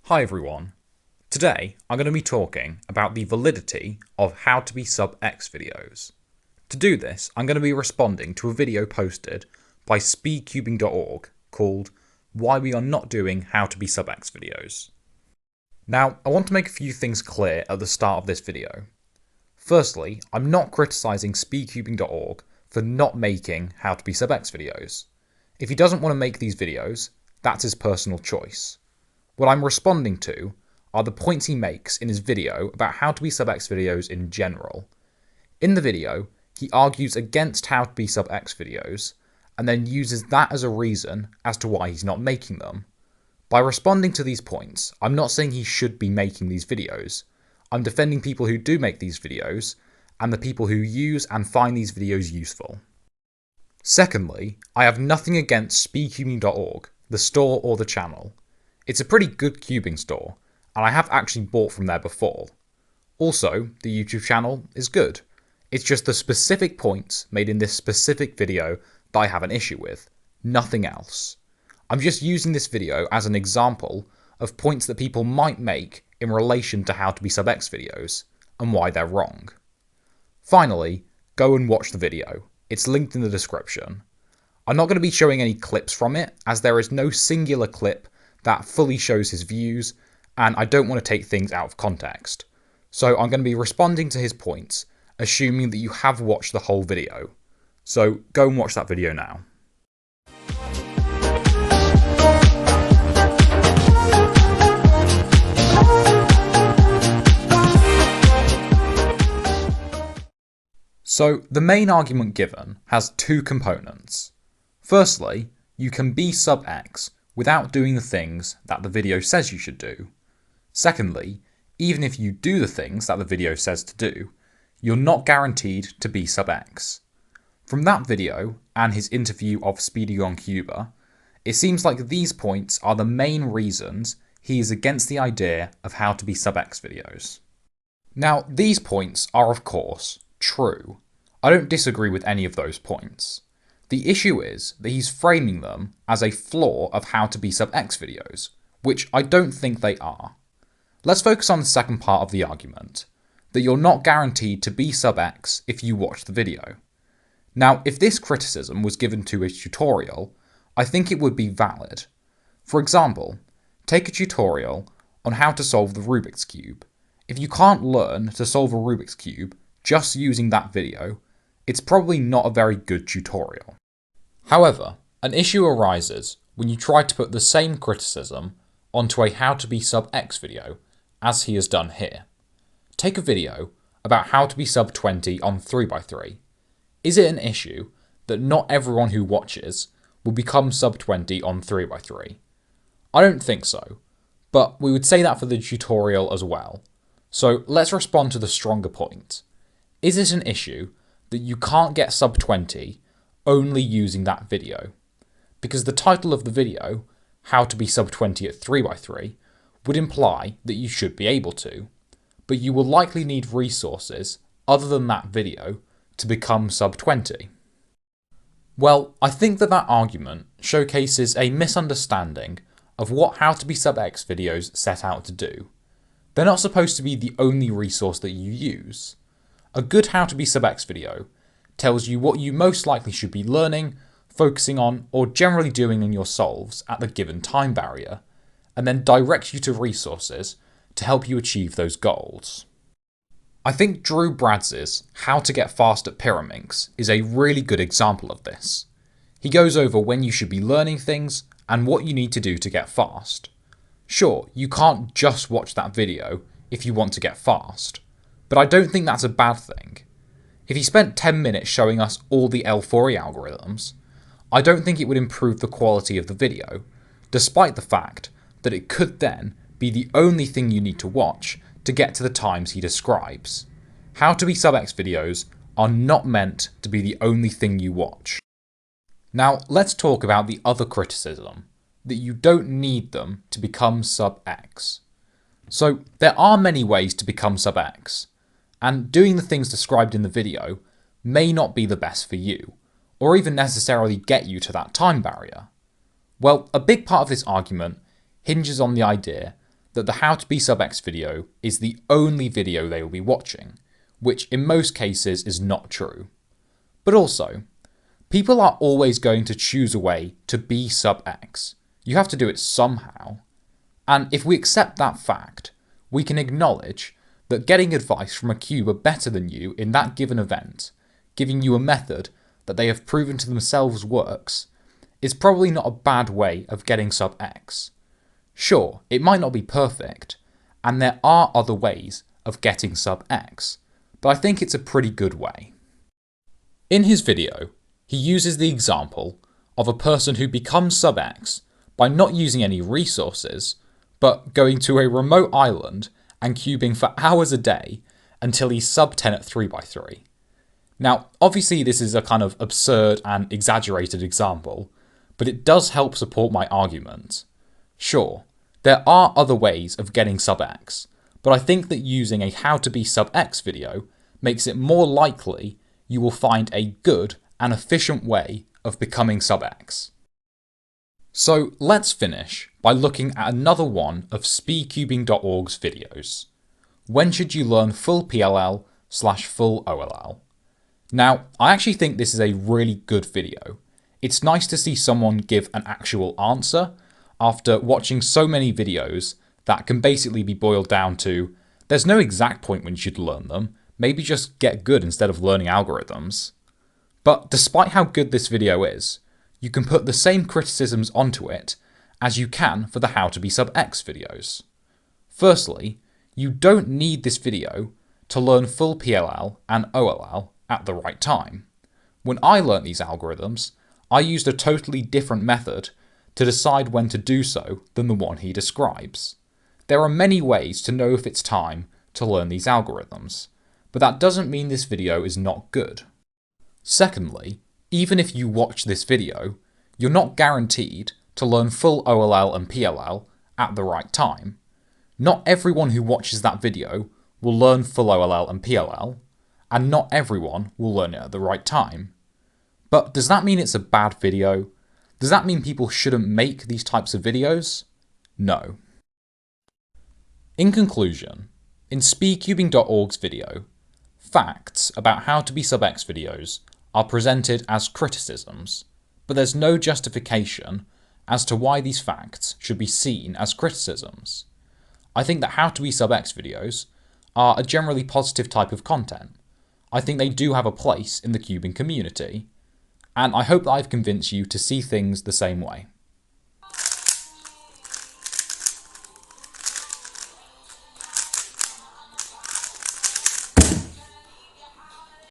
Hi everyone. Today I'm going to be talking about the validity of how to be sub X videos. To do this, I'm going to be responding to a video posted by speedcubing.org called Why We Are Not Doing How to Be Sub X Videos. Now, I want to make a few things clear at the start of this video. Firstly, I'm not criticising speedcubing.org for not making how to be sub X videos. If he doesn't want to make these videos, that's his personal choice. What I'm responding to are the points he makes in his video about how to be sub X videos in general. In the video, he argues against how to be sub X videos, and then uses that as a reason as to why he's not making them. By responding to these points, I'm not saying he should be making these videos. I'm defending people who do make these videos, and the people who use and find these videos useful. Secondly, I have nothing against speedcubing.org, the store or the channel. It's a pretty good cubing store, and I have actually bought from there before. Also, the YouTube channel is good. It's just the specific points made in this specific video that I have an issue with, nothing else. I'm just using this video as an example of points that people might make in relation to how to be sub X videos, and why they're wrong. Finally, go and watch the video. It's linked in the description. I'm not going to be showing any clips from it, as there is no singular clip that fully shows his views, and I don't want to take things out of context. So I'm going to be responding to his points, assuming that you have watched the whole video. So go and watch that video now. So the main argument given has two components. Firstly, you can be sub X without doing the things that the video says you should do. Secondly, even if you do the things that the video says to do, you're not guaranteed to be sub X. From that video and his interview of Speedy on Cuba, it seems like these points are the main reasons he is against the idea of how to be sub X videos. Now, these points are of course true. I don't disagree with any of those points. The issue is that he's framing them as a flaw of how to be sub X videos, which I don't think they are. Let's focus on the second part of the argument, that you're not guaranteed to be sub X if you watch the video. Now, if this criticism was given to a tutorial, I think it would be valid. For example, take a tutorial on how to solve the Rubik's Cube. If you can't learn to solve a Rubik's Cube just using that video, it's probably not a very good tutorial. However, an issue arises when you try to put the same criticism onto a how to be sub X video, as he has done here. Take a video about how to be sub 20 on 3x3. Is it an issue that not everyone who watches will become sub 20 on 3x3? I don't think so, but we would say that for the tutorial as well. So let's respond to the stronger point. Is it an issue that you can't get sub 20 only using that video? Because the title of the video, How to be sub 20 at 3x3, would imply that you should be able to, but you will likely need resources other than that video to become sub 20. Well, I think that argument showcases a misunderstanding of what How to be sub X videos set out to do. They're not supposed to be the only resource that you use. A good How to be sub X video tells you what you most likely should be learning, focusing on, or generally doing in your solves at the given time barrier, and then directs you to resources to help you achieve those goals. I think Drew Brads's How to Get Fast at Pyraminx is a really good example of this. He goes over when you should be learning things and what you need to do to get fast. Sure, you can't just watch that video if you want to get fast, but I don't think that's a bad thing. If he spent 10 minutes showing us all the L4E algorithms, I don't think it would improve the quality of the video, despite the fact that it could then be the only thing you need to watch to get to the times he describes. How to be sub X videos are not meant to be the only thing you watch. Now let's talk about the other criticism, that you don't need them to become sub X. So there are many ways to become sub X, and doing the things described in the video may not be the best for you, or even necessarily get you to that time barrier. Well, a big part of this argument hinges on the idea that the How to Be Sub X video is the only video they will be watching, which in most cases is not true. But also, people are always going to choose a way to be sub X. You have to do it somehow. And if we accept that fact, we can acknowledge that getting advice from a cuber better than you in that given event, giving you a method that they have proven to themselves works, is probably not a bad way of getting sub X. Sure, it might not be perfect, and there are other ways of getting sub X, but I think it's a pretty good way. In his video, he uses the example of a person who becomes sub X by not using any resources, but going to a remote island and cubing for hours a day until he's sub 10 at 3x3. Now, obviously this is a kind of absurd and exaggerated example, but it does help support my argument. Sure, there are other ways of getting sub X, but I think that using a How to Be Sub X video makes it more likely you will find a good and efficient way of becoming sub X. So let's finish by looking at another one of speedcubing.org's videos. When should you learn full PLL/full OLL? Now, I actually think this is a really good video. It's nice to see someone give an actual answer after watching so many videos that can basically be boiled down to, there's no exact point when you should learn them, maybe just get good instead of learning algorithms. But despite how good this video is, you can put the same criticisms onto it as you can for the How to Be Sub X videos. Firstly, you don't need this video to learn full PLL and OLL at the right time. When I learnt these algorithms, I used a totally different method to decide when to do so than the one he describes. There are many ways to know if it's time to learn these algorithms, but that doesn't mean this video is not good. Secondly, even if you watch this video, you're not guaranteed to learn full OLL and PLL at the right time. Not everyone who watches that video will learn full OLL and PLL, and not everyone will learn it at the right time. But does that mean it's a bad video? Does that mean people shouldn't make these types of videos? No. In conclusion, in speedcubing.org's video, facts about How to Be Sub X videos are presented as criticisms, but there's no justification as to why these facts should be seen as criticisms. I think that How to Be Sub X videos are a generally positive type of content. I think they do have a place in the cubing community, and I hope that I've convinced you to see things the same way.